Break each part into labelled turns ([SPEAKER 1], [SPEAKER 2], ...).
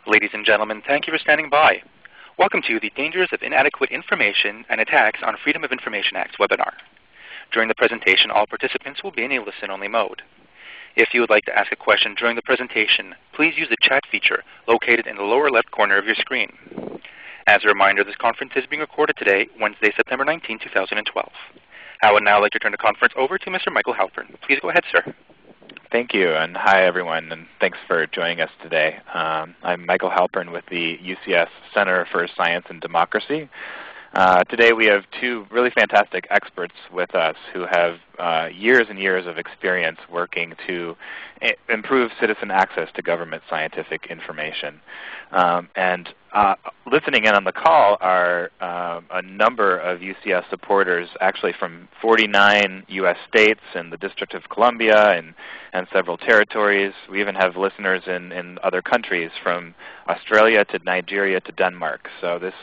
[SPEAKER 1] Ladies and gentlemen, thank you for standing by. Welcome to the Dangers of Inadequate Information and Attacks on Freedom of Information Act webinar. During the presentation, all participants will be in a listen-only mode. If you would like to ask a question during the presentation, please use the chat feature located in the lower left corner of your screen. As a reminder, this conference is being recorded today, Wednesday, September 19, 2012. I would now like to turn the conference over to Mr. Michael Halpern. Please go ahead, sir.
[SPEAKER 2] Thank you, and hi everyone, and thanks for joining us today. I'm Michael Halpern with the UCS Center for Science and Democracy. Today we have two really fantastic experts with us who have years and years of experience working to improve citizen access to government scientific information. Listening in on the call are a number of UCS supporters, actually from 49 U.S. states and the District of Columbia and several territories. We even have listeners in other countries, from Australia to Nigeria to Denmark. So this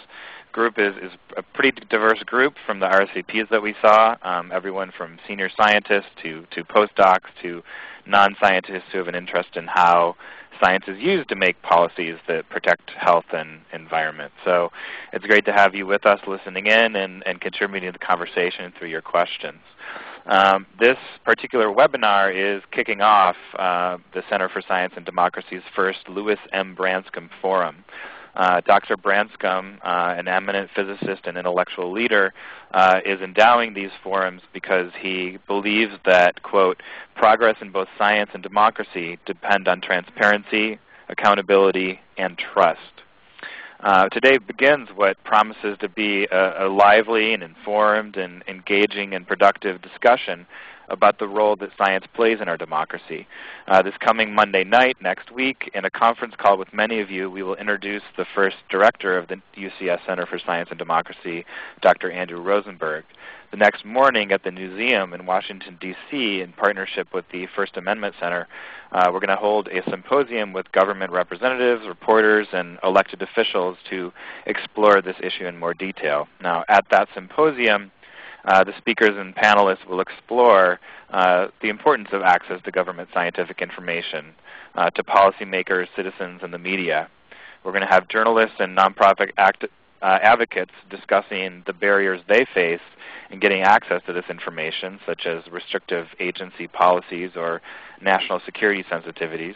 [SPEAKER 2] group is a pretty diverse group from the RSVPs that we saw, everyone from senior scientists to postdocs to non-scientists who have an interest in how science is used to make policies that protect health and environment. So it's great to have you with us listening in and contributing to the conversation through your questions. This particular webinar is kicking off the Center for Science and Democracy's first Louis M. Branscomb Forum. Dr. Branscomb, an eminent physicist and intellectual leader, is endowing these forums because he believes that, quote, progress in both science and democracy depend on transparency, accountability, and trust. Today begins what promises to be a lively and informed and engaging and productive discussion about the role that science plays in our democracy. This coming Monday night, next week, in a conference call with many of you, we will introduce the first director of the UCS Center for Science and Democracy, Dr. Andrew Rosenberg. The next morning at the museum in Washington, D.C., in partnership with the First Amendment Center, we're going to hold a symposium with government representatives, reporters, and elected officials to explore this issue in more detail. Now, at that symposium, the speakers and panelists will explore the importance of access to government scientific information to policymakers, citizens, and the media. We're going to have journalists and nonprofit advocates discussing the barriers they face in getting access to this information, such as restrictive agency policies or national security sensitivities.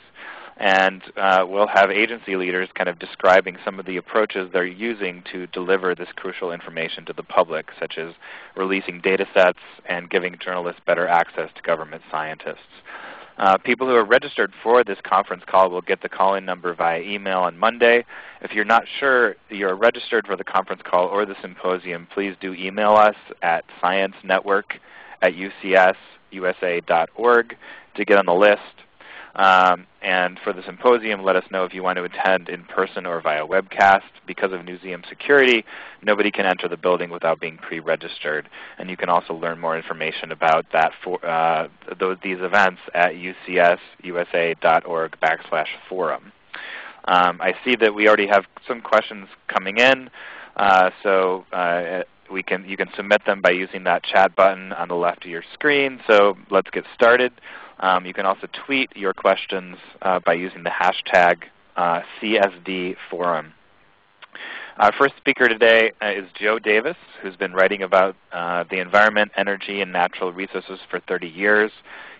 [SPEAKER 2] And we'll have agency leaders kind of describing some of the approaches they're using to deliver this crucial information to the public, such as releasing data sets and giving journalists better access to government scientists. People who are registered for this conference call will get the call-in number via email on Monday. If you're not sure you're registered for the conference call or the symposium, please do email us at sciencenetwork@ucsusa.org to get on the list. And for the symposium, let us know if you want to attend in person or via webcast. Because of museum security, nobody can enter the building without being pre-registered. And you can also learn more information about that these events at ucsusa.org/forum. I see that we already have some questions coming in, so you can submit them by using that chat button on the left of your screen. So let's get started. You can also tweet your questions by using the hashtag CSDForum. Our first speaker today is Joe Davis, who's been writing about the environment, energy, and natural resources for 30 years.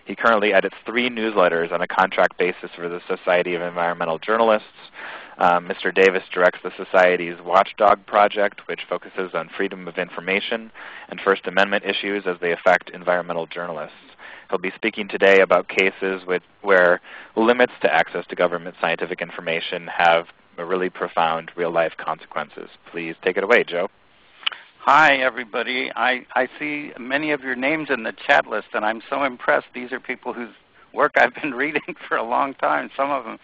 [SPEAKER 2] He currently edits 3 newsletters on a contract basis for the Society of Environmental Journalists. Mr. Davis directs the Society's Watchdog Project, which focuses on freedom of information and First Amendment issues as they affect environmental journalists. He'll be speaking today about cases where limits to access to government scientific information have really profound real-life consequences. Please take it away, Joe.
[SPEAKER 3] Hi, everybody. I see many of your names in the chat list, and I'm so impressed. These are people whose work I've been reading for a long time, some of them.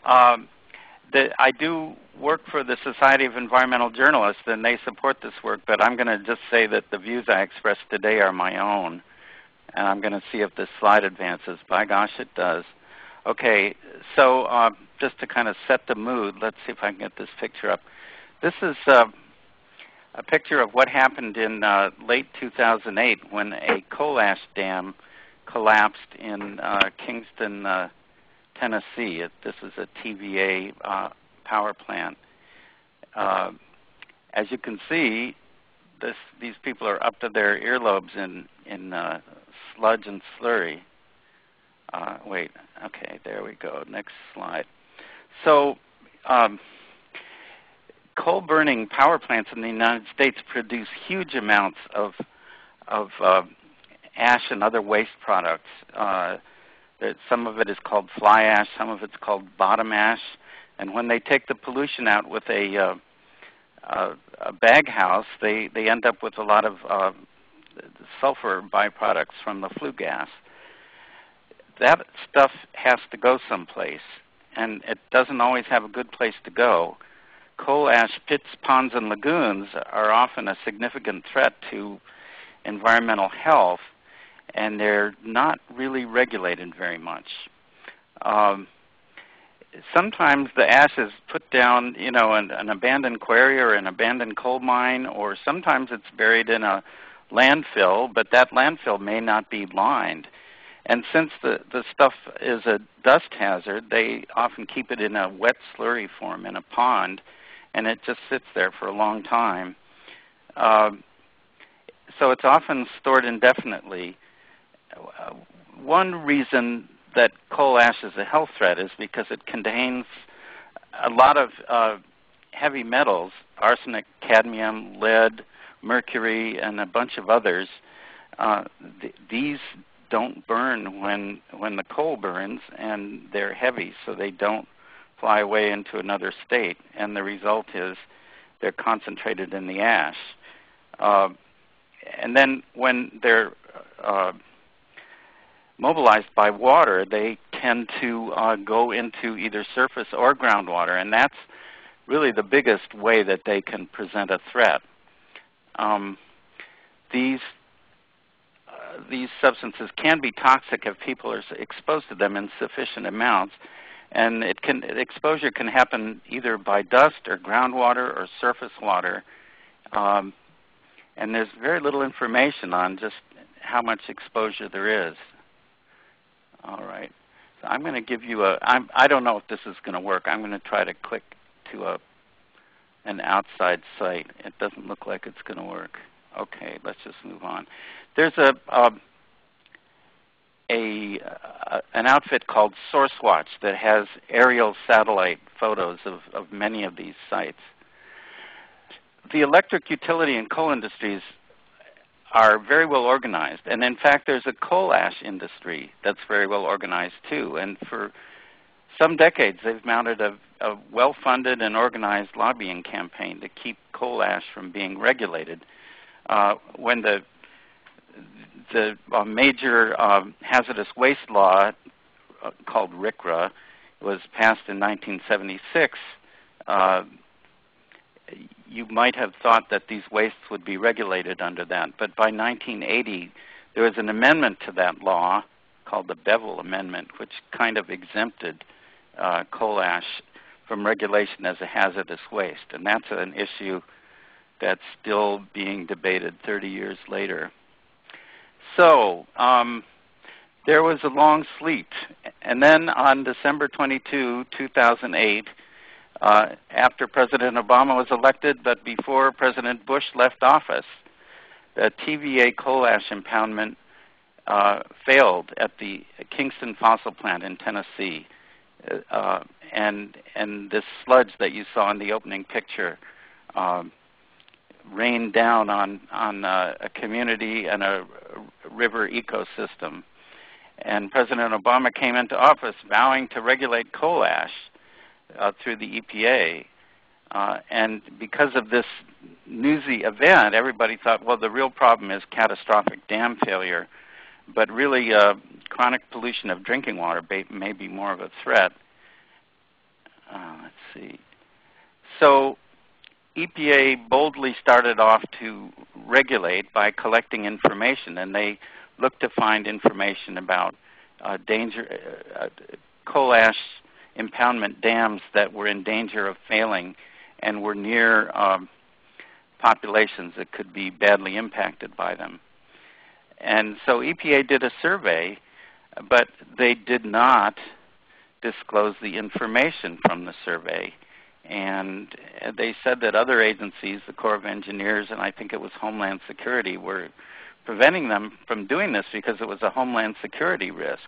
[SPEAKER 3] I do work for the Society of Environmental Journalists, and they support this work, but I'm going to just say that the views I express today are my own. And I'm going to see if this slide advances. By gosh, it does. Okay, so just to kind of set the mood, let's see if I can get this picture up. This is a picture of what happened in late 2008 when a coal ash dam collapsed in Kingston, Tennessee. This is a TVA power plant. As you can see, these people are up to their earlobes in sludge and slurry. Wait, okay, there we go. Next slide. So coal-burning power plants in the United States produce huge amounts of ash and other waste products. Some of it is called fly ash, some of it's called bottom ash, and when they take the pollution out with a bag house, they end up with a lot of sulfur byproducts from the flue gas. That stuff has to go someplace, and it doesn't always have a good place to go. Coal ash pits, ponds, and lagoons are often a significant threat to environmental health, and they're not really regulated very much. Sometimes the ash is put down, in an abandoned quarry or an abandoned coal mine, or sometimes it's buried in a landfill, but that landfill may not be lined. And since the stuff is a dust hazard, they often keep it in a wet slurry form in a pond, and it just sits there for a long time. So it's often stored indefinitely. One reason that coal ash is a health threat is because it contains a lot of heavy metals, arsenic, cadmium, lead, mercury, and a bunch of others. These don't burn when the coal burns, and they're heavy, so they don't fly away into another state, and the result is they're concentrated in the ash. And then when they're mobilized by water, they tend to go into either surface or groundwater, and that's really the biggest way that they can present a threat. These substances can be toxic if people are exposed to them in sufficient amounts, and exposure can happen either by dust or groundwater or surface water. And there's very little information on just how much exposure there is. All right. So I'm going to give you I don't know if this is going to work. I'm going to try to click to an outside site. It doesn't look like it's going to work. Okay, let's just move on. There's an outfit called SourceWatch that has aerial satellite photos of many of these sites. The electric utility and coal industries are very well organized, and in fact there's a coal ash industry that's very well organized too, and for some decades they've mounted a well-funded and organized lobbying campaign to keep coal ash from being regulated. When the major hazardous waste law called RCRA was passed in 1976, you might have thought that these wastes would be regulated under that. But by 1980, there was an amendment to that law called the Bevel Amendment, which kind of exempted coal ash from regulation as a hazardous waste. And that's an issue that's still being debated 30 years later. So there was a long sleep. And then on December 22, 2008, after President Obama was elected, but before President Bush left office, the TVA coal ash impoundment failed at the Kingston fossil plant in Tennessee. And this sludge that you saw in the opening picture rained down on a community and a river ecosystem. And President Obama came into office vowing to regulate coal ash through the EPA. And because of this newsy event, everybody thought, well, the real problem is catastrophic dam failure. But really, chronic pollution of drinking water may be more of a threat. Let's see. So EPA boldly started off to regulate by collecting information, and they looked to find information about coal ash impoundment dams that were in danger of failing and were near populations that could be badly impacted by them. And so EPA did a survey, but they did not disclose the information from the survey. And they said that other agencies, the Corps of Engineers, and I think it was Homeland Security, were preventing them from doing this because it was a Homeland Security risk.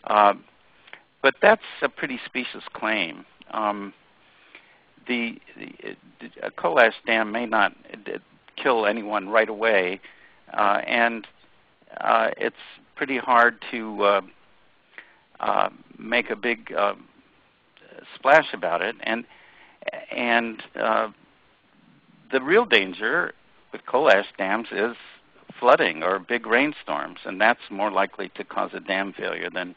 [SPEAKER 3] But that's a pretty specious claim. A coal ash dam may not kill anyone right away, and it's pretty hard to make a big splash about it. And the real danger with coal ash dams is flooding or big rainstorms, and that's more likely to cause a dam failure than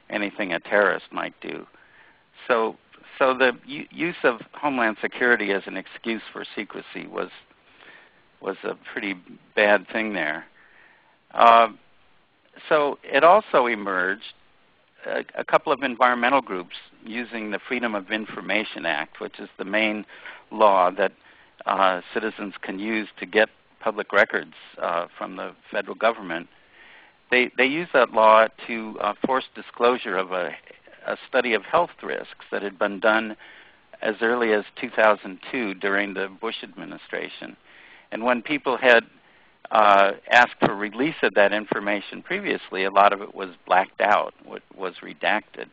[SPEAKER 3] anything a terrorist might do. So the use of Homeland Security as an excuse for secrecy was a pretty bad thing there. So it also emerged a couple of environmental groups using the Freedom of Information Act, which is the main law that citizens can use to get public records from the federal government. They use that law to force disclosure of a study of health risks that had been done as early as 2002 during the Bush administration. And when people had asked for release of that information previously, a lot of it was blacked out, was redacted.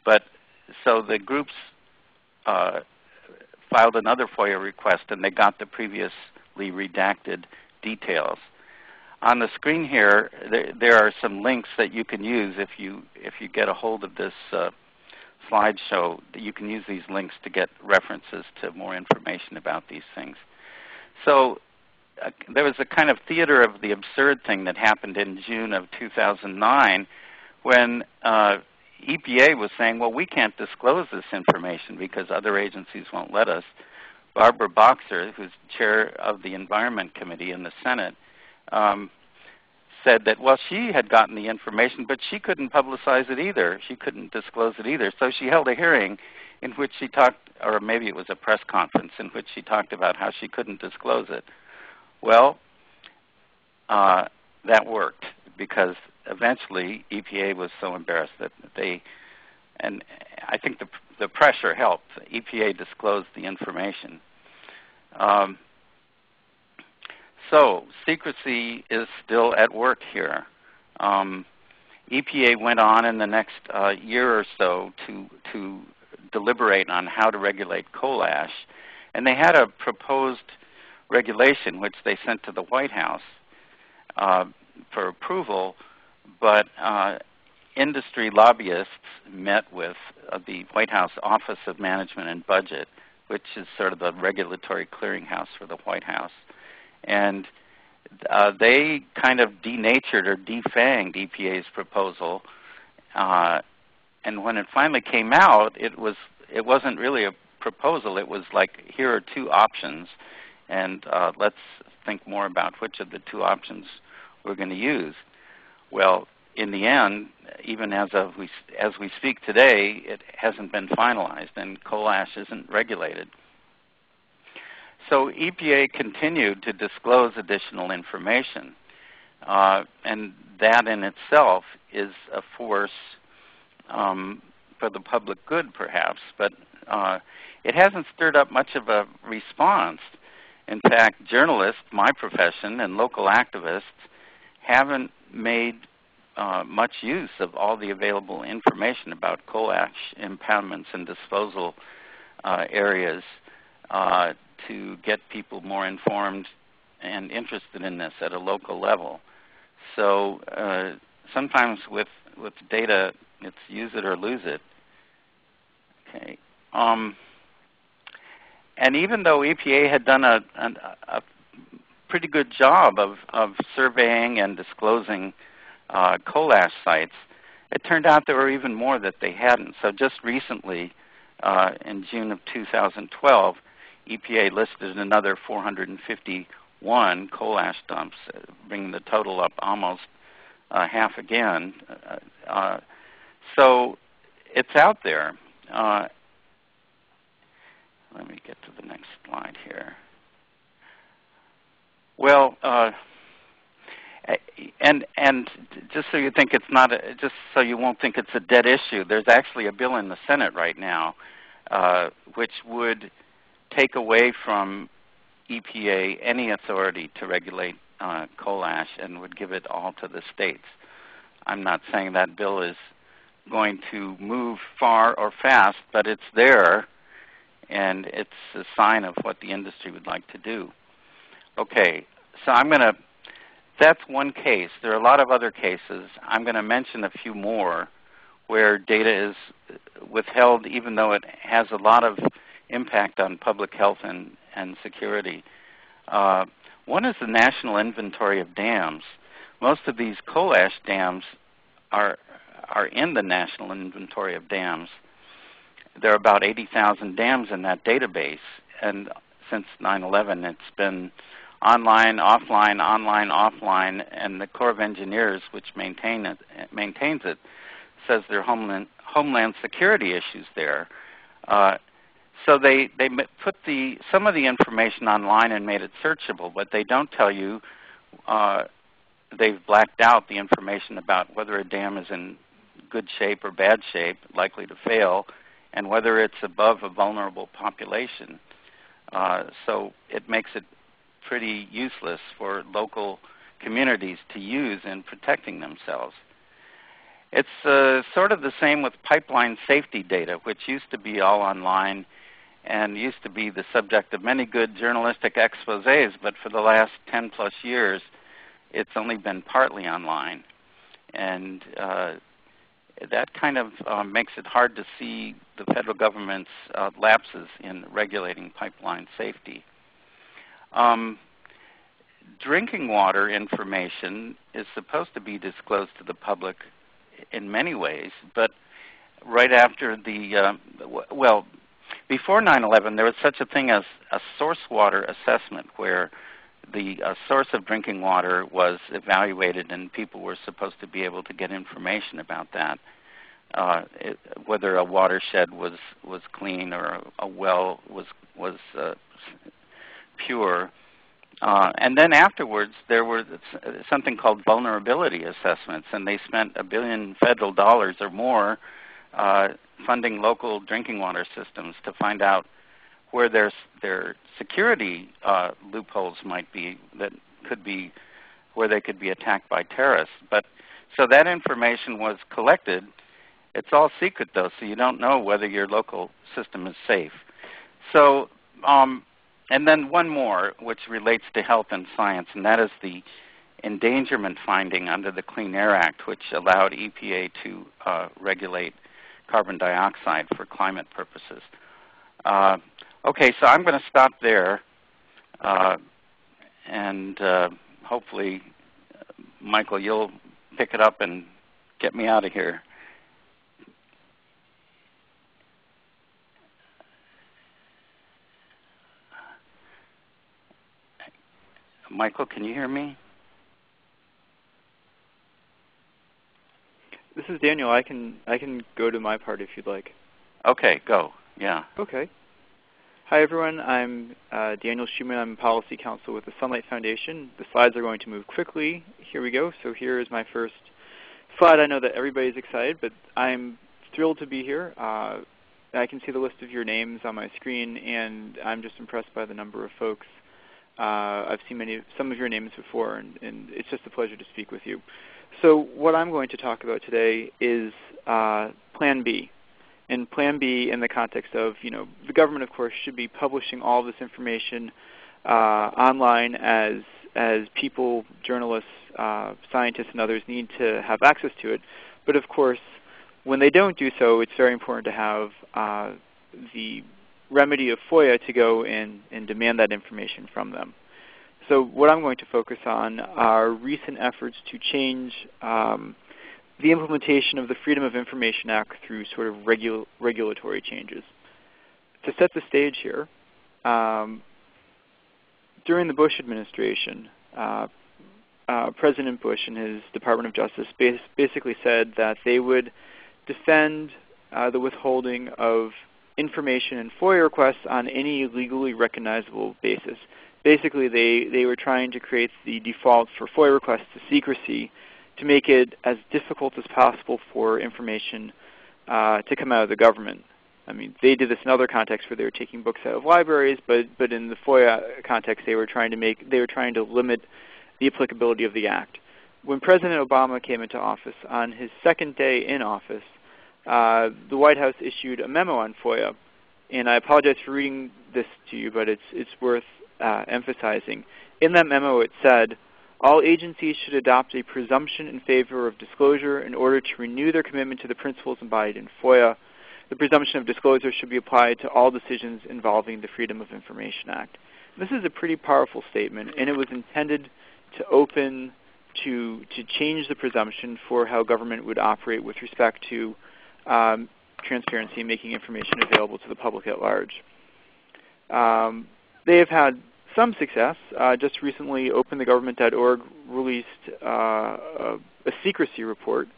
[SPEAKER 3] But so the groups filed another FOIA request, and they got the previously redacted details. On the screen here, there are some links that you can use if you get a hold of this slideshow. You can use these links to get references to more information about these things. So there was a kind of theater of the absurd thing that happened in June of 2009 when EPA was saying, well, we can't disclose this information because other agencies won't let us. Barbara Boxer, who's chair of the Environment Committee in the Senate, said that, well, she had gotten the information, but she couldn't publicize it either. She couldn't disclose it either. So she held a hearing in which she talked, or maybe it was a press conference, in which she talked about how she couldn't disclose it. Well, that worked because eventually EPA was so embarrassed that and I think the pressure helped. EPA disclosed the information. So secrecy is still at work here. EPA went on in the next year or so to deliberate on how to regulate coal ash, and they had a proposed regulation which they sent to the White House for approval, but industry lobbyists met with the White House Office of Management and Budget, which is sort of the regulatory clearinghouse for the White House. And they kind of denatured or defanged EPA's proposal. And when it finally came out, it wasn't really a proposal. It was like, here are two options, and let's think more about which of the two options we're going to use. Well, in the end, even as we speak today, it hasn't been finalized, and coal ash isn't regulated. So EPA continued to disclose additional information, and that in itself is a force for the public good, perhaps, but it hasn't stirred up much of a response. In fact, journalists, my profession, and local activists haven't made much use of all the available information about coal ash impoundments and disposal areas to get people more informed and interested in this at a local level. So sometimes with data, it's use it or lose it. Okay. And even though EPA had done a pretty good job of surveying and disclosing coal ash sites, it turned out there were even more that they hadn't. So just recently, in June of 2012, EPA listed another 451 coal ash dumps, bringing the total up almost half again. So it's out there. Let me get to the next slide here. Well, and just so you think it's not, just so you won't think it's a dead issue, there's actually a bill in the Senate right now which would take away from EPA any authority to regulate coal ash and would give it all to the states. I'm not saying that bill is going to move far or fast, but it's there, and it's a sign of what the industry would like to do. Okay, so that's one case. There are a lot of other cases. I'm going to mention a few more where data is withheld even though it has a lot of impact on public health and security. One is the National Inventory of Dams. Most of these coal ash dams are in the National Inventory of Dams. There are about 80,000 dams in that database, and since 9/11 it's been online, offline, online, offline, and the Corps of Engineers, which maintains it, says there are homeland security issues there. So they put some of the information online and made it searchable, but they don't tell you, they've blacked out the information about whether a dam is in good shape or bad shape, likely to fail, and whether it's above a vulnerable population. So it makes it pretty useless for local communities to use in protecting themselves. It's sort of the same with pipeline safety data, which used to be all online and used to be the subject of many good journalistic exposés, but for the last 10 plus years, it's only been partly online. And that kind of makes it hard to see the federal government's lapses in regulating pipeline safety. Drinking water information is supposed to be disclosed to the public in many ways, but right after before 9/11, there was such a thing as a source water assessment where the source of drinking water was evaluated and people were supposed to be able to get information about that, whether a watershed was clean or a well was pure. And then afterwards, there were something called vulnerability assessments, and they spent $1 billion federal dollars or more funding local drinking water systems to find out where their security loopholes might be that could be where they could be attacked by terrorists. But so that information was collected. It's all secret though, so you don't know whether your local system is safe. So. And then one more, which relates to health and science, and that is the endangerment finding under the Clean Air Act, which allowed EPA to regulate carbon dioxide for climate purposes. Okay, so I'm going to stop there, and hopefully, Michael, you'll pick it up and get me out of here. Michael, can you hear me?
[SPEAKER 4] This is Daniel. I can go to my part if you'd like.
[SPEAKER 3] Okay, go. Yeah.
[SPEAKER 4] Okay. Hi, everyone. I'm Daniel Schumann. I'm Policy Counsel with the Sunlight Foundation. The slides are going to move quickly. Here we go. So here is my first slide. I know that everybody's excited, but I'm thrilled to be here. I can see the list of your names on my screen, and I'm just impressed by the number of folks. I've seen some of your names before, and it's just a pleasure to speak with you. So what I'm going to talk about today is Plan B. And Plan B in the context of, the government, of course, should be publishing all this information online as people, journalists, scientists, and others need to have access to it. But of course, when they don't do so, it's very important to have the remedy of FOIA to go and demand that information from them. So what I'm going to focus on are recent efforts to change the implementation of the Freedom of Information Act through sort of regulatory changes. To set the stage here, during the Bush administration, President Bush and his Department of Justice basically said that they would defend the withholding of information and FOIA requests on any legally recognizable basis. Basically, they were trying to create the default for FOIA requests to secrecy to make it as difficult as possible for information to come out of the government. I mean, they did this in other contexts where they were taking books out of libraries, but in the FOIA context, they were trying to limit the applicability of the act. When President Obama came into office, on his second day in office, the White House issued a memo on FOIA, and I apologize for reading this to you, but it's worth emphasizing. In that memo, it said, all agencies should adopt a presumption in favor of disclosure in order to renew their commitment to the principles embodied in FOIA. The presumption of disclosure should be applied to all decisions involving the Freedom of Information Act. This is a pretty powerful statement, and it was intended to change the presumption for how government would operate with respect to transparency and making information available to the public at large. They have had some success. Just recently, OpenTheGovernment.org released a secrecy report,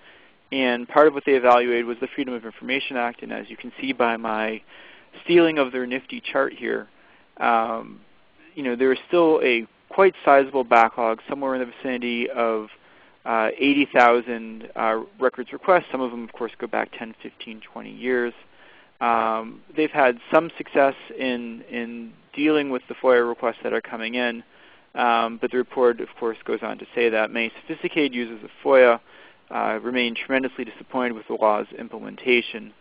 [SPEAKER 4] and part of what they evaluated was the Freedom of Information Act, and as you can see by my stealing of their nifty chart here, there is still a quite sizable backlog, somewhere in the vicinity of 80,000 records requests. Some of them, of course, go back 10, 15, 20 years. They've had some success in dealing with the FOIA requests that are coming in, but the report, of course, goes on to say that many sophisticated users of FOIA remain tremendously disappointed with the law's implementation,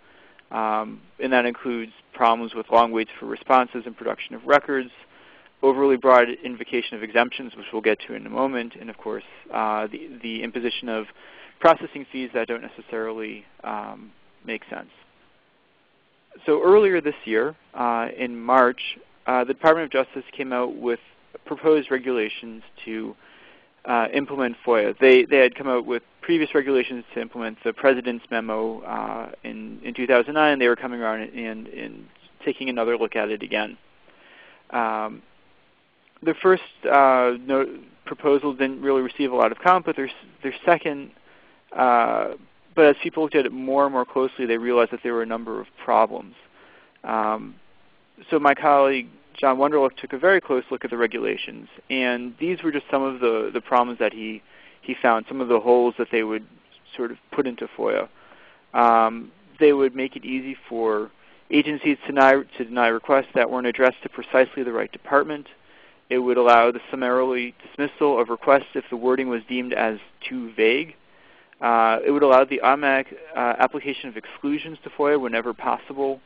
[SPEAKER 4] and that includes problems with long waits for responses and production of records, overly broad invocation of exemptions, which we'll get to in a moment, and of course the imposition of processing fees that don't necessarily make sense. So earlier this year, in March, the Department of Justice came out with proposed regulations to implement FOIA. They had come out with previous regulations to implement the President's memo in 2009. They were coming around and taking another look at it again. The first proposal didn't really receive a lot of comment, but their second, but as people looked at it more and more closely, they realized that there were a number of problems. So my colleague, John Wunderlich, took a very close look at the regulations, and these were just some of the problems that he found, some of the holes that they would sort of put into FOIA. They would make it easy for agencies to deny requests that weren't addressed to precisely the right department. It would allow the summarily dismissal of requests if the wording was deemed as too vague. It would allow the automatic application of exclusions to FOIA whenever possible.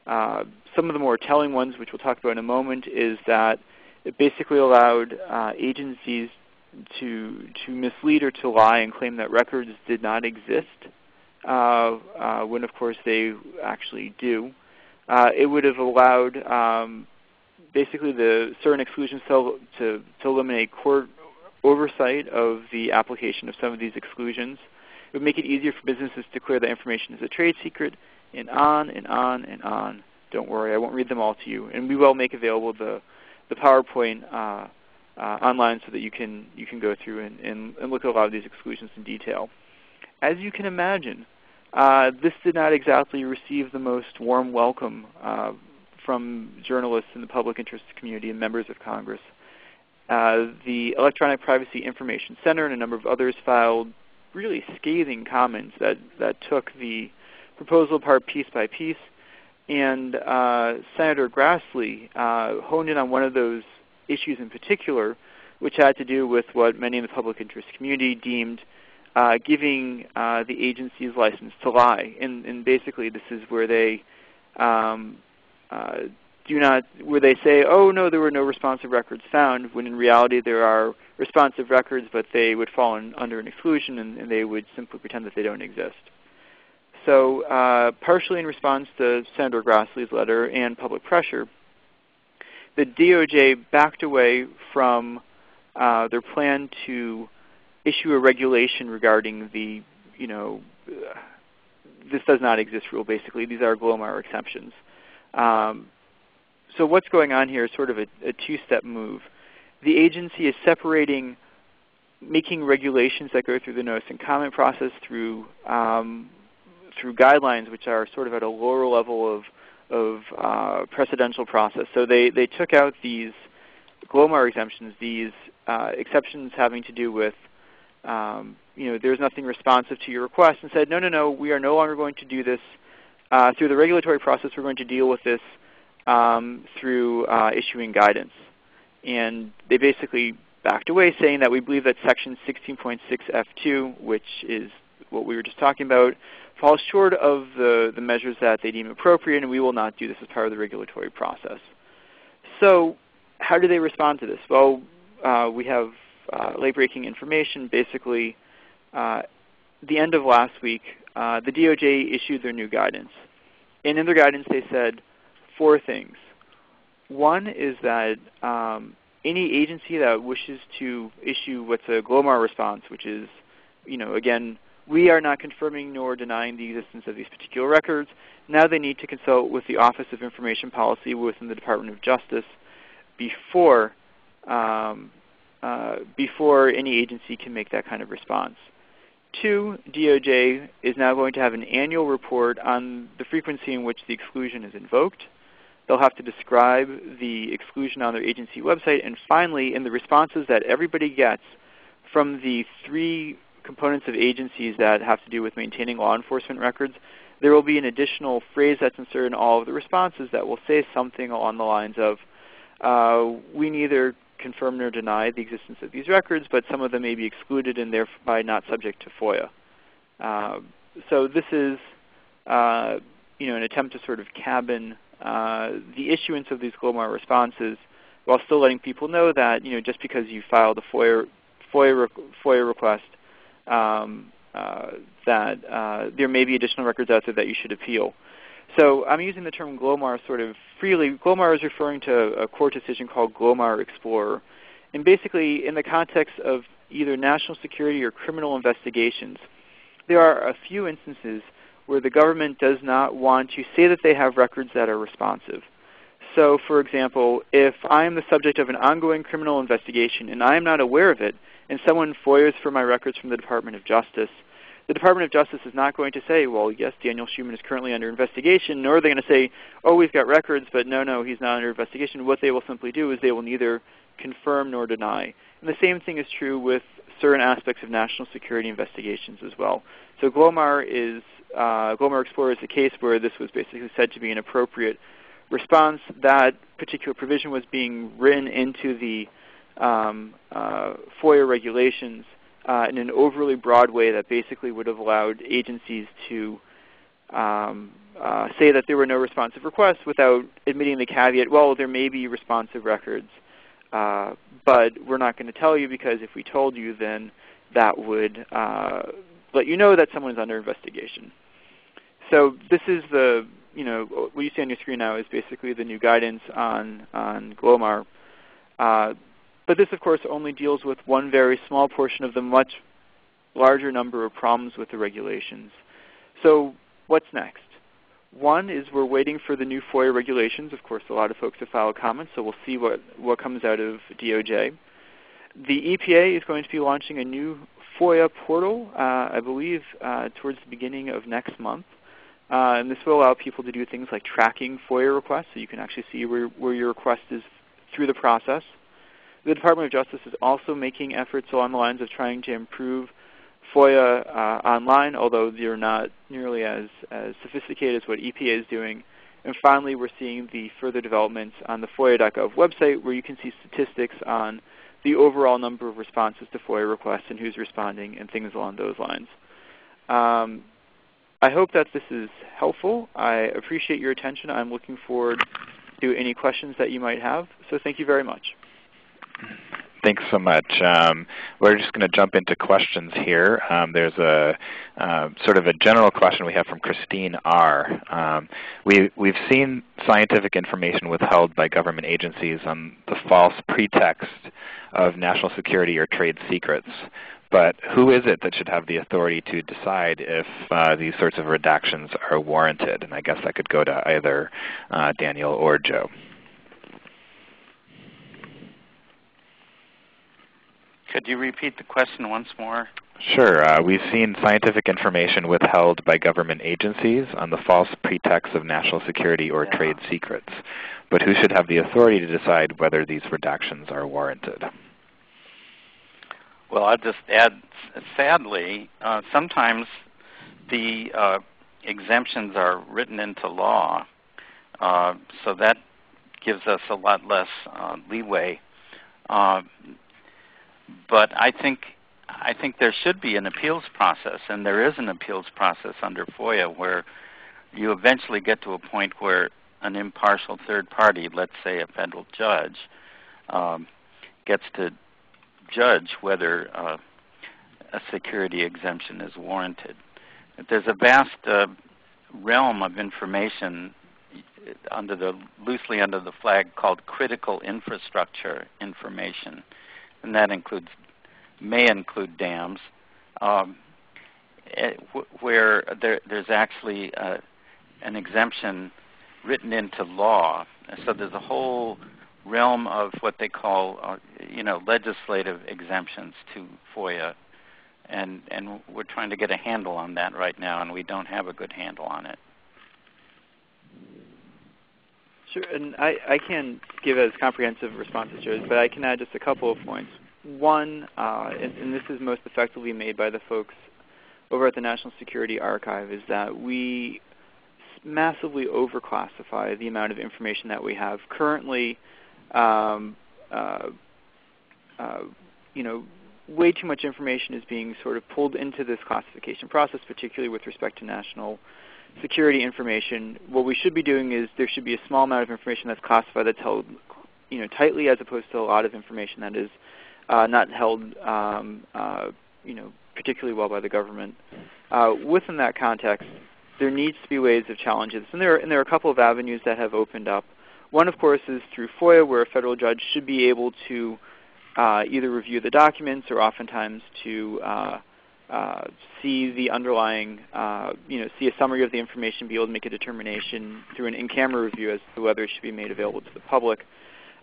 [SPEAKER 4] Some of the more telling ones, which we'll talk about in a moment, is that it basically allowed agencies to mislead or to lie and claim that records did not exist, when of course they actually do. It would have allowed basically the certain exclusions to eliminate court oversight of the application of some of these exclusions. It would make it easier for businesses to declare that information is a trade secret, and on and on and on. Don't worry, I won't read them all to you. And we will make available the PowerPoint online so that you can go through and look at a lot of these exclusions in detail. As you can imagine, this did not exactly receive the most warm welcome from journalists in the public interest community and members of Congress. The Electronic Privacy Information Center and a number of others filed really scathing comments that took the proposal apart piece by piece. And Senator Grassley honed in on one of those issues in particular, which had to do with what many in the public interest community deemed giving the agency's license to lie. And basically this is where they where they say, oh no, there were no responsive records found, when in reality there are responsive records, but they would fall under an exclusion, and they would simply pretend that they don't exist. So partially in response to Senator Grassley's letter and public pressure, the DOJ backed away from their plan to issue a regulation regarding the, this does not exist rule, basically. These are Glomar exceptions. So what's going on here is sort of a two-step move. The agency is separating making regulations that go through the notice and comment process through guidelines, which are sort of at a lower level of precedential process. So they took out these Glomar exemptions, these exceptions having to do with there's nothing responsive to your request, and said, no, we are no longer going to do this through the regulatory process, we're going to deal with this through issuing guidance. And they basically backed away, saying that we believe that Section 16.6 F2, which is what we were just talking about, falls short of the measures that they deem appropriate, and we will not do this as part of the regulatory process. So how do they respond to this? Well, we have late-breaking information. Basically, the end of last week, the DOJ issued their new guidance. And in their guidance, they said 4 things. One is that any agency that wishes to issue what's a GLOMAR response, which is, again, we are not confirming nor denying the existence of these particular records. Now they need to consult with the Office of Information Policy within the Department of Justice before any agency can make that kind of response. 2, DOJ is now going to have an annual report on the frequency in which the exclusion is invoked. They'll have to describe the exclusion on their agency website. And finally, in the responses that everybody gets from the 3 components of agencies that have to do with maintaining law enforcement records, there will be an additional phrase that's inserted in all of the responses that will say something along the lines of, we neither confirm nor deny the existence of these records, but some of them may be excluded and thereby not subject to FOIA. So this is an attempt to sort of cabin the issuance of these GLOMAR responses while still letting people know that just because you filed a FOIA request, that there may be additional records out there that you should appeal. So I'm using the term GLOMAR sort of freely. GLOMAR is referring to a court decision called GLOMAR Explorer. And basically, in the context of either national security or criminal investigations, there are a few instances where the government does not want to say that they have records that are responsive. So, for example, if I am the subject of an ongoing criminal investigation and I am not aware of it, and someone FOIAs for my records from the Department of Justice, the Department of Justice is not going to say, well, yes, Daniel Schumann is currently under investigation, nor are they going to say, oh, we've got records, but no, he's not under investigation. What they will simply do is they will neither confirm nor deny. And the same thing is true with certain aspects of national security investigations as well. So GLOMAR Explorer is a case where this was basically said to be an appropriate response. That particular provision was being written into the FOIA regulations in an overly broad way that basically would have allowed agencies to say that there were no responsive requests without admitting the caveat, well, there may be responsive records, but we're not going to tell you because if we told you, then that would let you know that someone is under investigation. So this is the, what you see on your screen now is basically the new guidance on GLOMAR. But this, of course, only deals with one very small portion of the much larger number of problems with the regulations. So what's next? One is we're waiting for the new FOIA regulations. Of course, a lot of folks have filed comments, so we'll see what comes out of DOJ. The EPA is going to be launching a new FOIA portal, I believe, towards the beginning of next month. And this will allow people to do things like tracking FOIA requests, so you can actually see where your request is through the process. The Department of Justice is also making efforts along the lines of trying to improve FOIA online, although they're not nearly as sophisticated as what EPA is doing. And finally, we're seeing the further developments on the FOIA.gov website where you can see statistics on the overall number of responses to FOIA requests and who's responding and things along those lines. I hope that this is helpful. I appreciate your attention. I'm looking forward to any questions that you might have. So thank you very much.
[SPEAKER 2] Thanks so much. We're just going to jump into questions here. There's a sort of a general question we have from Christine R. We've seen scientific information withheld by government agencies on the false pretext of national security or trade secrets. But who is it that should have the authority to decide if these sorts of redactions are warranted? And I guess that could go to either Daniel or Joe.
[SPEAKER 3] Could you repeat the question once more?
[SPEAKER 2] Sure. We've seen scientific information withheld by government agencies on the false pretext of national security or trade secrets. But who should have the authority to decide whether these redactions are warranted?
[SPEAKER 3] Well, I'll just add, sadly, sometimes the exemptions are written into law, so that gives us a lot less leeway. But I think there should be an appeals process, and there is an appeals process under FOIA where you eventually get to a point where an impartial third party, let's say a federal judge, gets to judge whether a security exemption is warranted. There's a vast realm of information loosely under the flag called critical infrastructure information, and that may include dams, where there's actually an exemption written into law. So there's a whole realm of what they call, legislative exemptions to FOIA, and we're trying to get a handle on that right now, and we don't have a good handle on it.
[SPEAKER 4] Sure, and I can't give as comprehensive responses to it, but I can add just a couple of points. One, and this is most effectively made by the folks over at the National Security Archive, is that we massively overclassify the amount of information that we have. Currently, way too much information is being sort of pulled into this classification process, particularly with respect to national security information. What we should be doing is there should be a small amount of information that's classified that's held tightly, as opposed to a lot of information that is not held particularly well by the government. Within that context, there needs to be ways of challenging this, and there are a couple of avenues that have opened up. One, of course, is through FOIA, where a federal judge should be able to either review the documents or oftentimes to see the underlying, see a summary of the information, be able to make a determination through an in-camera review as to whether it should be made available to the public.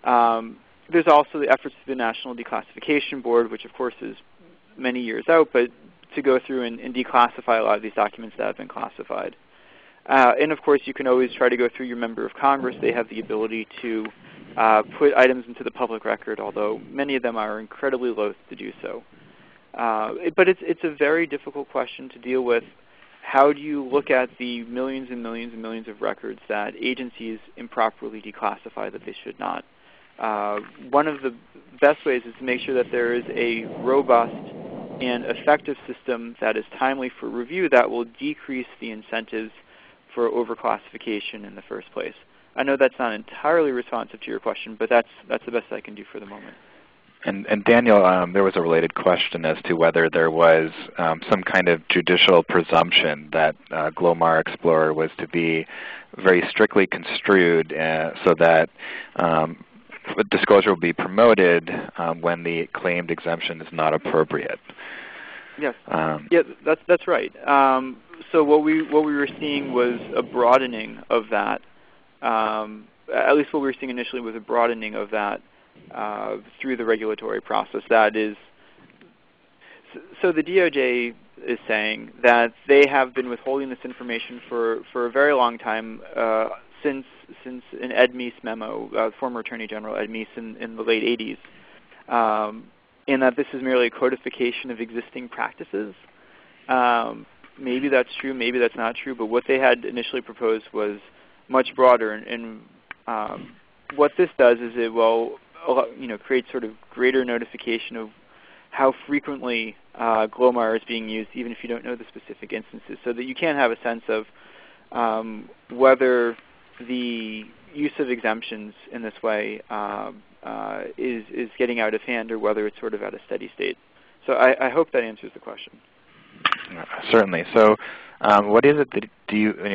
[SPEAKER 4] There's also the efforts of the National Declassification Board, which of course is many years out, but to go through and declassify a lot of these documents that have been classified. And of course, you can always try to go through your member of Congress. They have the ability to put items into the public record, although many of them are incredibly loath to do so. But it's a very difficult question to deal with. How do you look at the millions and millions and millions of records that agencies improperly declassify that they should not? One of the best ways is to make sure that there is a robust and effective system that is timely for review that will decrease the incentives for overclassification in the first place. I know that's not entirely responsive to your question, but that's the best I can do for the moment.
[SPEAKER 2] And Daniel, there was a related question as to whether there was some kind of judicial presumption that Glomar Explorer was to be very strictly construed so that disclosure will be promoted when the claimed exemption is not appropriate.
[SPEAKER 4] Yes, that's right. So what we were seeing was a broadening of that. At least what we were seeing initially was a broadening of that through the regulatory process. That is, so the DOJ is saying that they have been withholding this information for a very long time, since an Ed Meese memo, former Attorney General Ed Meese in the late 80s, and that this is merely a codification of existing practices. Maybe that's true, maybe that's not true, but what they had initially proposed was much broader. And what this does is it will create sort of greater notification of how frequently Glomar is being used, even if you don't know the specific instances, so that you can have a sense of whether the use of exemptions in this way is getting out of hand, or whether it's sort of at a steady state. So I hope that answers the question.
[SPEAKER 2] Certainly. So, what is it that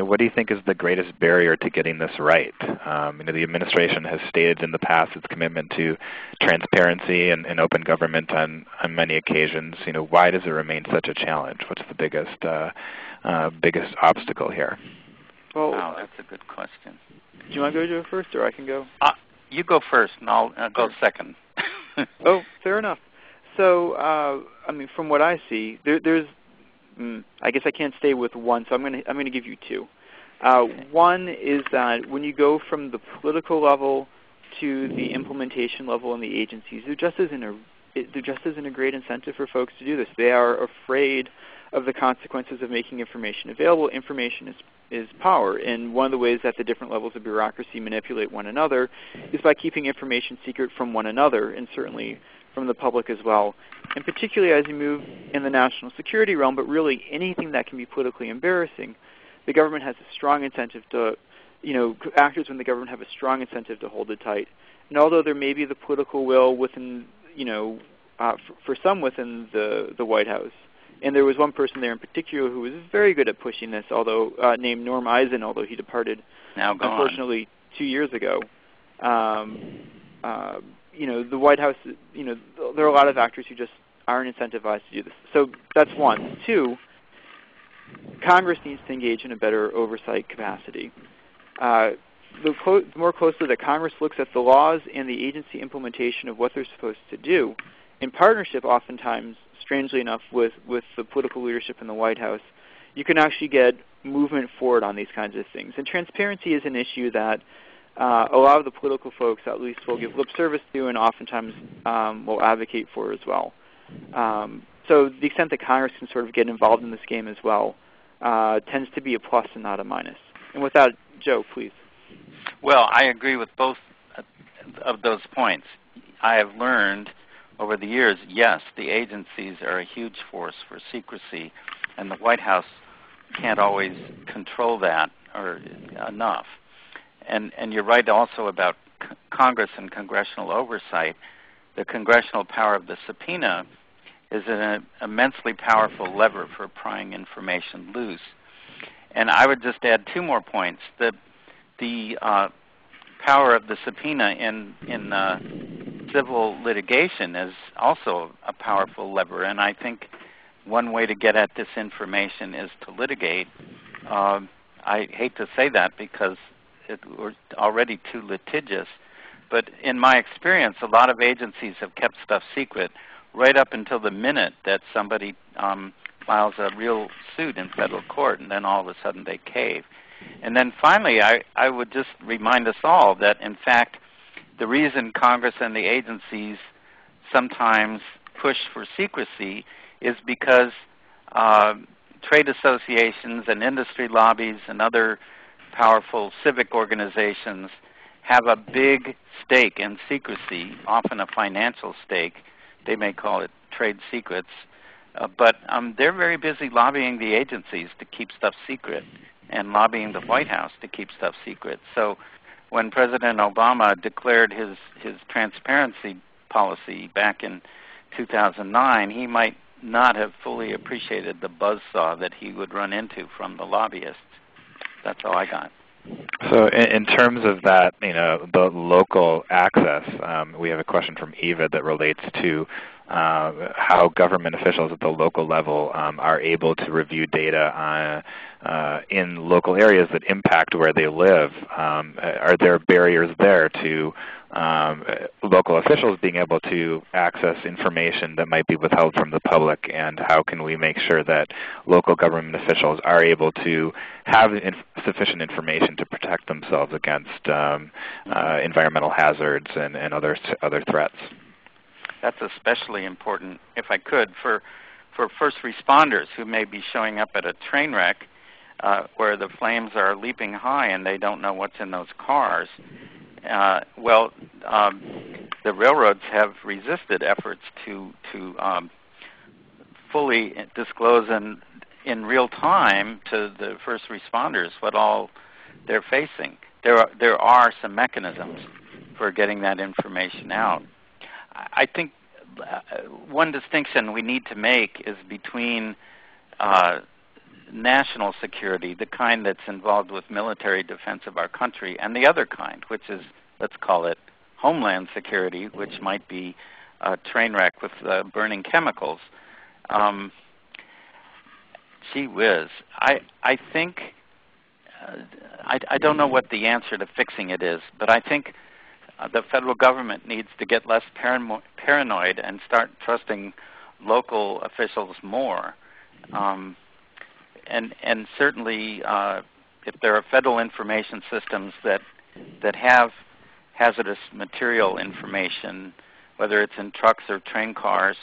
[SPEAKER 2] what do you think is the greatest barrier to getting this right? The administration has stated in the past its commitment to transparency and open government on many occasions. Why does it remain such a challenge? What's the biggest obstacle here?
[SPEAKER 4] Well,
[SPEAKER 3] wow, that's a good question.
[SPEAKER 4] Do you want to go first, or I can go?
[SPEAKER 3] You go first, and I'll go second.
[SPEAKER 4] Oh, fair enough. So, from what I see, there's I guess I can't stay with one, so I'm going to give you two. One is that when you go from the political level to the implementation level in the agencies, there just isn't a great incentive for folks to do this. They are afraid of the consequences of making information available. Information is power, and one of the ways that the different levels of bureaucracy manipulate one another is by keeping information secret from one another, and certainly from the public as well. And particularly as you move in the national security realm, but really anything that can be politically embarrassing, the government has a strong incentive to, actors in the government have a strong incentive to hold it tight. And although there may be the political will within, for some within the White House, and there was one person there in particular who was very good at pushing this, although named Norm Eisen, although he departed unfortunately 2 years ago. The White House, there are a lot of actors who just aren't incentivized to do this. So that's one. Two, Congress needs to engage in a better oversight capacity. The more closely that Congress looks at the laws and the agency implementation of what they're supposed to do, in partnership oftentimes, strangely enough, with the political leadership in the White House, you can actually get movement forward on these kinds of things. And transparency is an issue that a lot of the political folks at least will give lip service to and oftentimes will advocate for as well. So the extent that Congress can sort of get involved in this game as well tends to be a plus and not a minus. And with that, Joe, please.
[SPEAKER 3] Well, I agree with both of those points. I have learned over the years, yes, the agencies are a huge force for secrecy, and the White House can't always control that or enough. And you're right also about Congress and congressional oversight. The congressional power of the subpoena is an immensely powerful lever for prying information loose. And I would just add two more points. The power of the subpoena in civil litigation is also a powerful lever, and I think one way to get at this information is to litigate. I hate to say that because we're already too litigious, but in my experience, a lot of agencies have kept stuff secret right up until the minute that somebody files a real suit in federal court, and then all of a sudden they cave. And then finally, I would just remind us all that, in fact, the reason Congress and the agencies sometimes push for secrecy is because trade associations and industry lobbies and other powerful civic organizations have a big stake in secrecy, often a financial stake. They may call it trade secrets. But they're very busy lobbying the agencies to keep stuff secret and lobbying the White House to keep stuff secret. So when President Obama declared his transparency policy back in 2009, he might not have fully appreciated the buzzsaw that he would run into from the lobbyists. That's all I got.
[SPEAKER 2] So in terms of that, the local access, we have a question from Eva that relates to how government officials at the local level are able to review data in local areas that impact where they live. Are there barriers there to local officials being able to access information that might be withheld from the public, and how can we make sure that local government officials are able to have sufficient information to protect themselves against environmental hazards and other threats?
[SPEAKER 3] That's especially important, if I could, for first responders who may be showing up at a train wreck where the flames are leaping high and they don't know what's in those cars. The railroads have resisted efforts to fully disclose in real time to the first responders what all they're facing. There are some mechanisms for getting that information out. I think one distinction we need to make is between national security, the kind that's involved with military defense of our country, and the other kind, which is, let's call it, homeland security, which might be a train wreck with burning chemicals. Gee whiz. I think, I don't know what the answer to fixing it is, but I think the federal government needs to get less paranoid and start trusting local officials more. And certainly, if there are federal information systems that have hazardous material information, whether it's in trucks or train cars,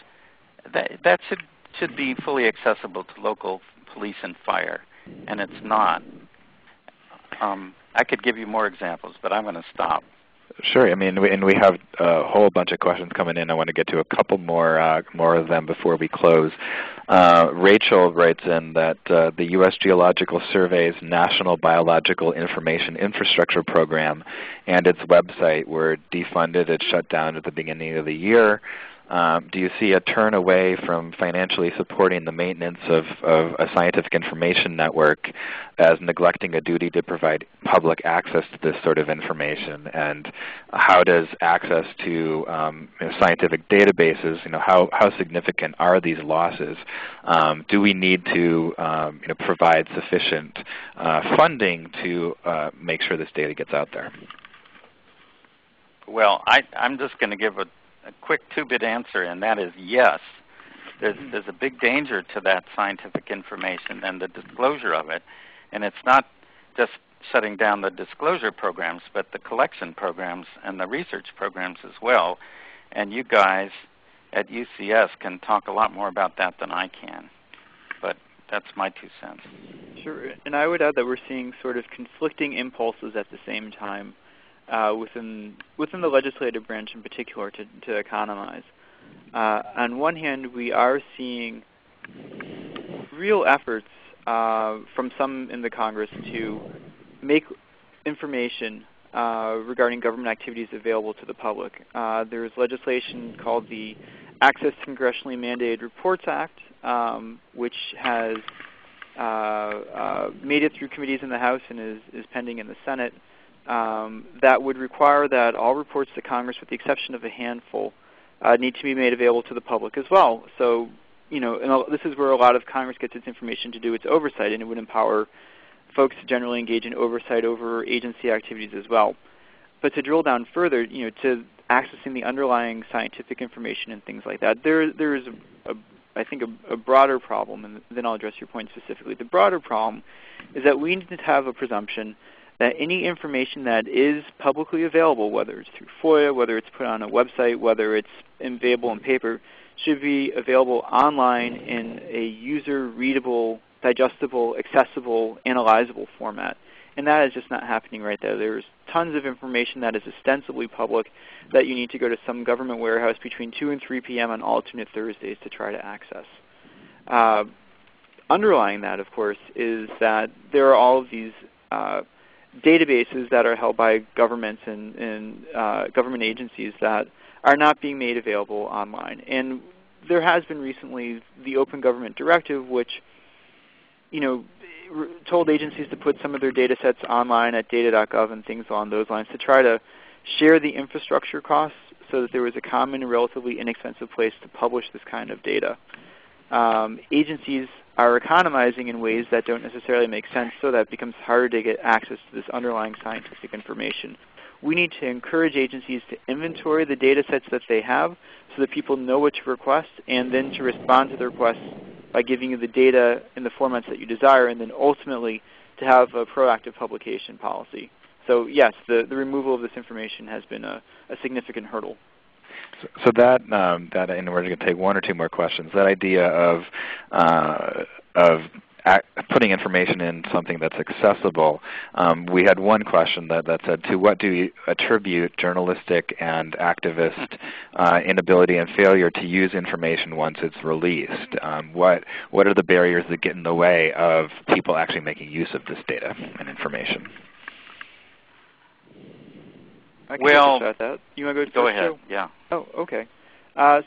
[SPEAKER 3] that should should be fully accessible to local police and fire, and it's not. I could give you more examples, but I'm going to stop.
[SPEAKER 2] Sure. I mean, we have a whole bunch of questions coming in. I want to get to a couple more of them before we close. Rachel writes in that the U.S. Geological Survey's National Biological Information Infrastructure Program and its website were defunded. It shut down at the beginning of the year. Do you see a turn away from financially supporting the maintenance of a scientific information network as neglecting a duty to provide public access to this sort of information? And how does access to scientific databases, how significant are these losses? Do we need to provide sufficient funding to make sure this data gets out there?
[SPEAKER 3] Well, I'm just going to give a quick two-bit answer, and that is yes. There's a big danger to that scientific information and the disclosure of it. And it's not just shutting down the disclosure programs, but the collection programs and the research programs as well. And you guys at UCS can talk a lot more about that than I can. But that's my 2 cents.
[SPEAKER 4] Sure. And I would add that we're seeing sort of conflicting impulses at the same time within the legislative branch in particular to economize. On one hand, we are seeing real efforts from some in the Congress to make information regarding government activities available to the public. There's legislation called the Access to Congressionally Mandated Reports Act, which has made it through committees in the House and is pending in the Senate. That would require that all reports to Congress, with the exception of a handful, need to be made available to the public as well. So, and this is where a lot of Congress gets its information to do its oversight, and it would empower folks to generally engage in oversight over agency activities as well. But to drill down further, to accessing the underlying scientific information and things like that, there is, I think, a broader problem, and then I'll address your point specifically. The broader problem is that we need to have a presumption that any information that is publicly available, whether it's through FOIA, whether it's put on a website, whether it's available in paper, should be available online in a user-readable, digestible, accessible, analyzable format. And that is just not happening right there. There's tons of information that is ostensibly public that you need to go to some government warehouse between 2 and 3 p.m. on alternate Thursdays to try to access. Underlying that, of course, is that there are all of these databases that are held by governments and government agencies that are not being made available online. And there has been recently the Open Government Directive, which told agencies to put some of their data sets online at data.gov and things along those lines to try to share the infrastructure costs so that there was a common and relatively inexpensive place to publish this kind of data. Agencies are economizing in ways that don't necessarily make sense, so that it becomes harder to get access to this underlying scientific information. We need to encourage agencies to inventory the data sets that they have so that people know what to request, and then to respond to the requests by giving you the data in the formats that you desire, and then ultimately to have a proactive publication policy. So yes, the removal of this information has been a significant hurdle.
[SPEAKER 2] So that, and we're going to take 1 or 2 more questions. That idea of putting information in something that's accessible. We had one question that said, to what do you attribute journalistic and activist inability and failure to use information once it's released? What are the barriers that get in the way of people actually making use of this data and information?
[SPEAKER 4] I can take a shot at that. You want to
[SPEAKER 3] go ahead? Too? Yeah.
[SPEAKER 4] Oh, okay.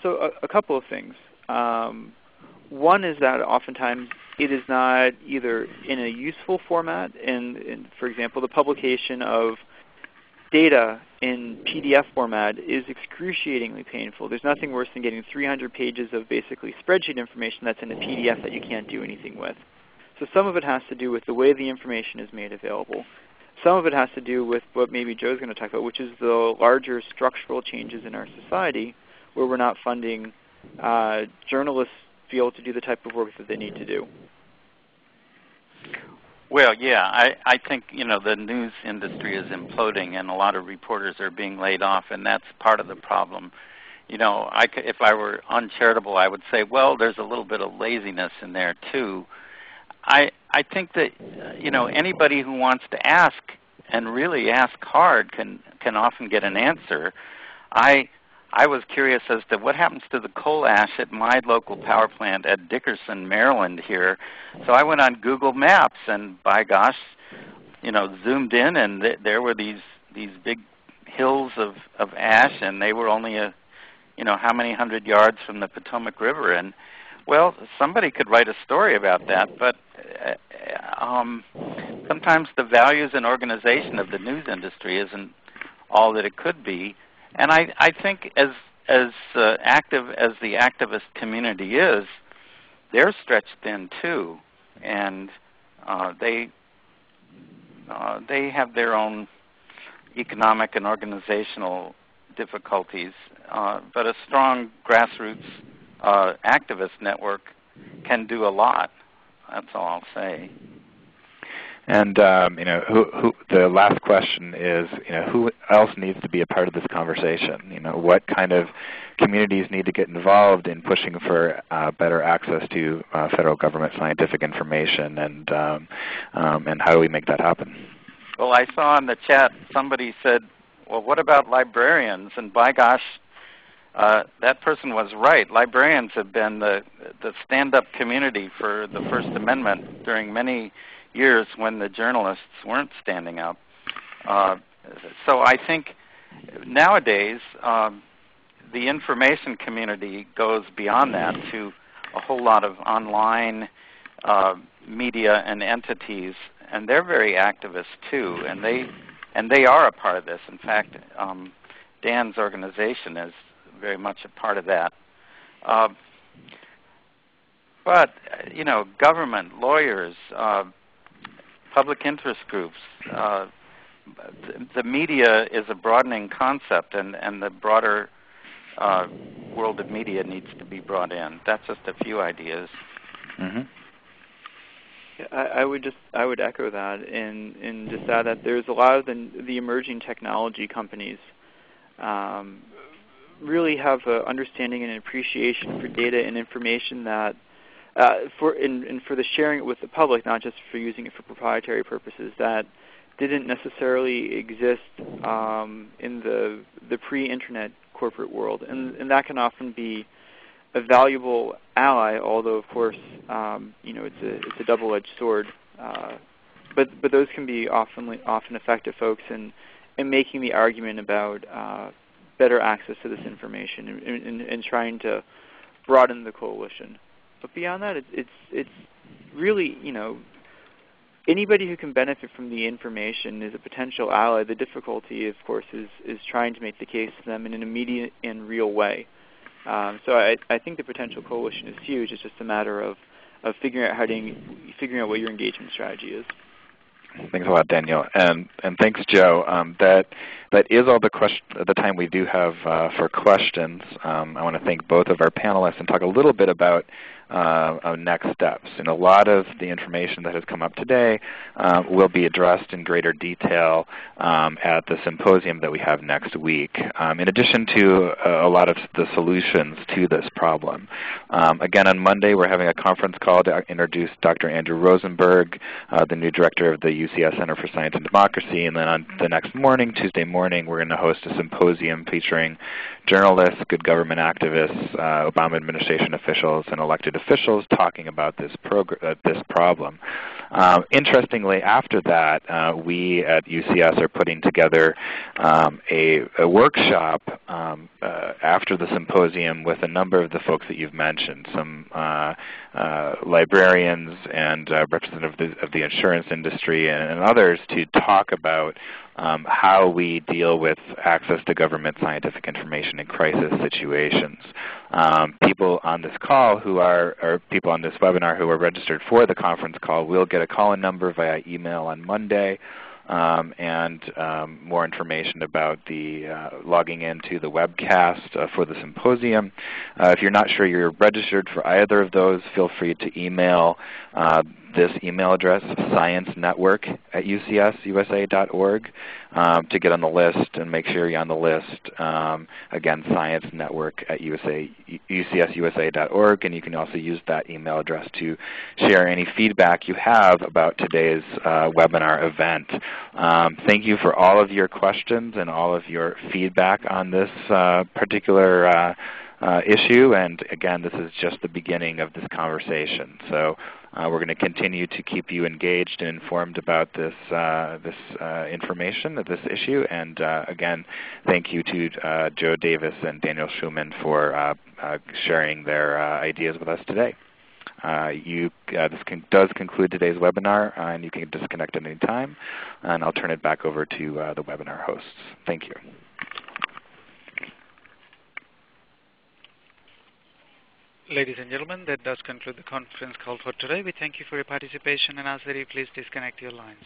[SPEAKER 4] So a couple of things. One is that oftentimes it is not either in a useful format, and for example, the publication of data in PDF format is excruciatingly painful. There's nothing worse than getting 300 pages of basically spreadsheet information that's in a PDF that you can't do anything with. So some of it has to do with the way the information is made available. Some of it has to do with what maybe Joe's going to talk about, which is the larger structural changes in our society where we're not funding journalists to be able to do the type of work that they need to do.
[SPEAKER 3] Well, yeah, I think the news industry is imploding, and a lot of reporters are being laid off, and that's part of the problem. if I were uncharitable, I would say, well, there's a little bit of laziness in there too. I think that anybody who wants to ask and really ask hard can often get an answer. I was curious as to what happens to the coal ash at my local power plant at Dickerson, Maryland here. So I went on Google Maps and, by gosh, zoomed in, and there were these big hills of ash, and they were only how many 100 yards from the Potomac River. And well, somebody could write a story about that, but sometimes the values and organization of the news industry isn't all that it could be. And I think as active as the activist community is, they're stretched thin too, and they have their own economic and organizational difficulties. But a strong grassroots activist network can do a lot. That's all I'll say.
[SPEAKER 2] And the last question is, who else needs to be a part of this conversation? What kind of communities need to get involved in pushing for better access to federal government scientific information, and how do we make that happen?
[SPEAKER 3] Well, I saw in the chat somebody said, well, what about librarians? And by gosh, that person was right. Librarians have been the stand-up community for the First Amendment during many years when the journalists weren't standing up. So I think nowadays the information community goes beyond that to a whole lot of online media and entities, and they're very activist too, and they are a part of this. In fact, Dan's organization is very much a part of that. But government, lawyers, public interest groups, the media is a broadening concept, and the broader world of media needs to be brought in. That's just a few ideas.
[SPEAKER 2] Mm-hmm.
[SPEAKER 4] I would echo that, and just add that there's a lot of the emerging technology companies really have an understanding and appreciation for data and information that for the sharing it with the public, not just for using it for proprietary purposes, that didn't necessarily exist in the pre-internet corporate world, and that can often be a valuable ally. Although, of course, it's a double-edged sword. But those can be often effective folks in making the argument about better access to this information and trying to broaden the coalition. But beyond that, it's really, anybody who can benefit from the information is a potential ally. The difficulty, of course, is trying to make the case to them in an immediate and real way. So I think the potential coalition is huge. It's just a matter of figuring out what your engagement strategy is.
[SPEAKER 2] Thanks a lot, Daniel, and thanks, Joe. That is all the time we do have for questions. I want to thank both of our panelists and talk a little bit about next steps. And a lot of the information that has come up today will be addressed in greater detail at the symposium that we have next week, in addition to a lot of the solutions to this problem. Again, on Monday, we're having a conference call to introduce Dr. Andrew Rosenberg, the new director of the UCS Center for Science and Democracy. And then on the next morning, Tuesday morning, we're going to host a symposium featuring journalists, good government activists, Obama administration officials, and elected officials talking about this problem. Interestingly, after that, we at UCS are putting together a workshop after the symposium with a number of the folks that you've mentioned, some librarians and representatives of the insurance industry and others, to talk about how we deal with access to government scientific information in crisis situations. People on this call or people on this webinar who are registered for the conference call will get a call-in number via email on Monday, and more information about the logging into the webcast for the symposium. If you're not sure you're registered for either of those, feel free to email this email address, sciencenetwork@ucsusa.org, to get on the list and make sure you're on the list. Again, sciencenetwork@ucsusa.org, and you can also use that email address to share any feedback you have about today's webinar event. Thank you for all of your questions and all of your feedback on this particular issue, and again, this is just the beginning of this conversation. So we're going to continue to keep you engaged and informed about this information, this issue, and again, thank you to Joe Davis and Daniel Schumann for sharing their ideas with us today. This does conclude today's webinar, and you can disconnect at any time, and I'll turn it back over to the webinar hosts. Thank you.
[SPEAKER 5] Ladies and gentlemen, that does conclude the conference call for today. We thank you for your participation and ask that you please disconnect your lines.